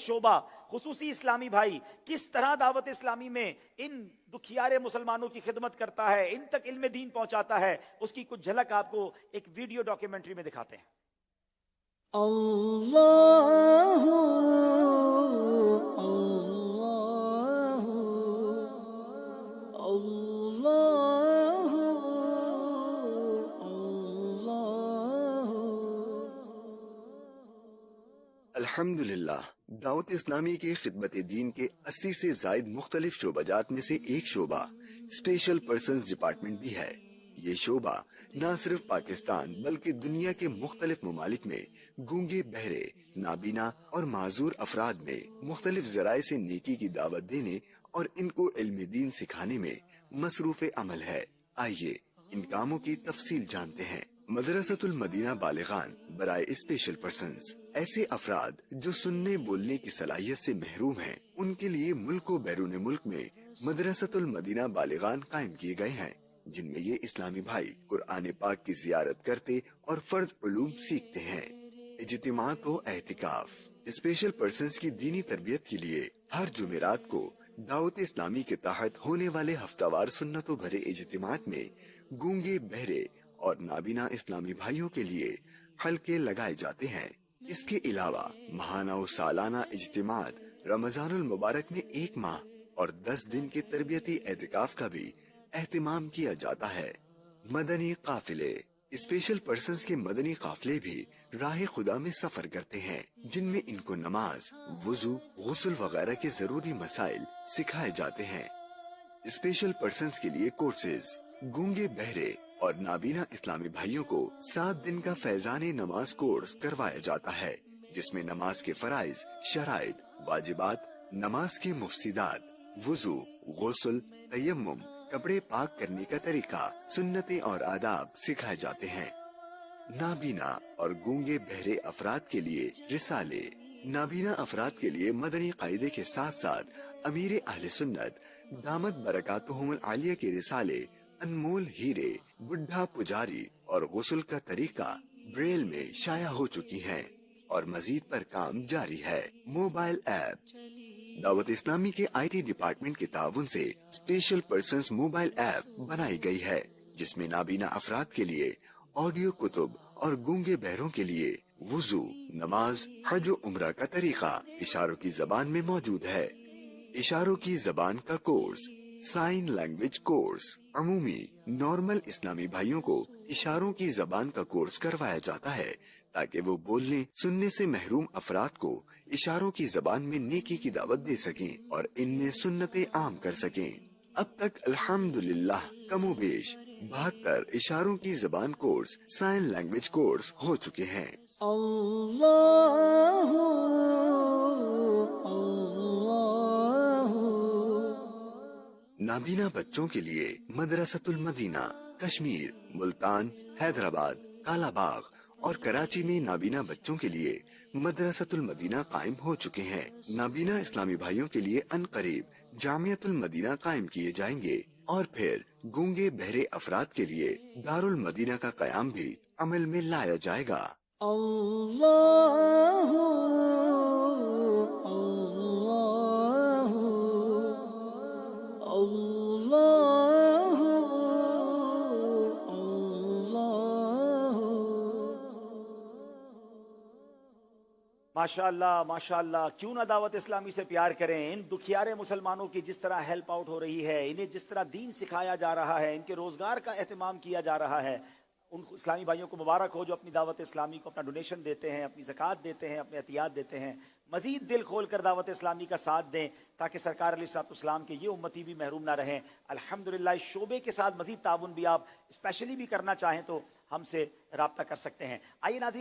शोबा खुसूसी इस्लामी भाई किस तरह दावत इस्लामी में इन दुखियारे मुसलमानों की खिदमत करता है, इन तक इल्म दीन पहुंचाता है, उसकी कुछ झलक आपको एक वीडियो डॉक्यूमेंट्री में दिखाते हैं। अल्लाहु अल्लाहु अल्लाहु अल्हम्दुलिल्लाह, दावत इस्लामी के खिदमत दीन के 80 से जायद मुख्तलिफ शोबाजात में से एक शोबा स्पेशल पर्सन्स डिपार्टमेंट भी है। ये शोबा न सिर्फ पाकिस्तान बल्कि दुनिया के मुख्तलिफ ममालिक में गूंगे, बहरे, नाबीना और माजूर अफराद में मुख्तलिफ जराए से नेकी की दावत देने और इनको इल्म दीन सिखाने में मसरूफ अमल है। आइए इन कामों की तफसील जानते हैं। मदरसतुल मदीना बालिगान बराए स्पेशल पर्सन्स, ऐसे अफराद जो सुनने बोलने की सलाहियत से महरूम हैं, उनके लिए मुल्क व बैरून मुल्क में मदरसतुल मदीना बालिगान कायम किए गए हैं, जिनमें ये इस्लामी भाई कुरान पाक की जियारत करते और फर्ज उलूम सीखते हैं। इज्तिमात व एहतिकाफ, स्पेशल पर्सन्स की दीनी तरबियत के लिए हर जुमेरात को दावत इस्लामी के तहत होने वाले हफ्तावार सुन्नतों भरे इज्तिमात में गूंगे, बहरे और नाबीना इस्लामी भाइयों के लिए हल्के लगाए जाते हैं। इसके अलावा महाना और सालाना इज्तिमात रमजानुल मुबारक में 1 माह और 10 दिन के तरबियती एहतिकाफ का भी एहतिमाम किया जाता है। मदनी काफिले, स्पेशल पर्सन्स के मदनी काफिले भी राह खुदा में सफर करते हैं, जिनमें इनको नमाज, वुजू, गुस्ल वगैरह के जरूरी मसाइल सिखाए जाते हैं। स्पेशल पर्सन्स के लिए कोर्सेज, गूंगे, बहरे और नाबीना इस्लामी भाइयों को 7 दिन का फैजाने नमाज कोर्स करवाया जाता है, जिसमें नमाज के फराइज, शराइत, वाजिबात, नमाज के मुफसिदात, वुजू, गुस्ल, तयम्मुम, कपड़े पाक करने का तरीका, सुन्नतें और आदाब सिखाए जाते हैं। नाबीना और गूंगे, बहरे अफराद के लिए रिसाले, नाबीना अफराद के लिए मदनी कायदे के साथ साथ अमीर अहले सुन्नत दामत बरकातुहुमुल आलिया के रिसाले, अनमोल हीरे, बुढ़ा पुजारी और गुस्ल का तरीका ब्रेल में शाया हो चुकी हैं और मजीद पर काम जारी है। मोबाइल ऐप, दावत इस्लामी के IT डिपार्टमेंट के ताउन से स्पेशल पर्सन्स मोबाइल ऐप बनाई गई है, जिसमें नाबीना अफराद के लिए ऑडियो कुतुब और गूंगे बहरों के लिए वुजू, नमाज, हज व उम्रा का तरीका इशारों की जबान में मौजूद है। इशारों की जबान का कोर्स, साइन लैंग्वेज कोर्स, अमूमी नॉर्मल इस्लामी भाइयों को इशारों की जबान का कोर्स करवाया जाता है, ताकि वो बोलने सुनने से महरूम अफराद को इशारों की जबान में नेकी की दावत दे सकें और इनमें सुन्नतें आम कर सकें। अब तक अल्हम्दुलिल्लाह कमोबेश 72 इशारों की जबान कोर्स, साइन लैंग्वेज कोर्स हो चुके हैं। अल्लाहु नाबीना बच्चों के लिए मदरसतुल मदीना कश्मीर, मुल्तान, हैदराबाद, कालाबाग और कराची में नाबीना बच्चों के लिए मदरसतुल मदीना कायम हो चुके हैं। नाबीना इस्लामी भाइयों के लिए अनकरीब जामियतुल मदीना कायम किए जाएंगे और फिर गूंगे, बहरे अफराद के लिए दारुल मदीना का कयाम भी अमल में लाया जाएगा। अल्लाहु अल्लाहु अल्लाहु माशाअल्लाह माशाअल्लाह, क्यों ना दावत इस्लामी से प्यार करें। इन दुखियारे मुसलमानों की जिस तरह हेल्प आउट हो रही है, इन्हें जिस तरह दीन सिखाया जा रहा है, इनके रोजगार का एहतमाम किया जा रहा है, उन इस्लामी भाइयों को मुबारक हो जो अपनी दावत इस्लामी को अपना डोनेशन देते हैं, अपनी ज़कात देते हैं, अपने एहतियात देते हैं। मजीद दिल खोल कर दावत इस्लामी का साथ दें ताकि सरकार अलैहिस्सलाम के ये उम्मती भी महरूम ना रहें। अल्हम्दुलिल्लाह, इस शोबे के साथ मजीद ताउन भी आप स्पेशली भी करना चाहें तो हमसे रब्ता कर सकते हैं। आइए नाज़रीन।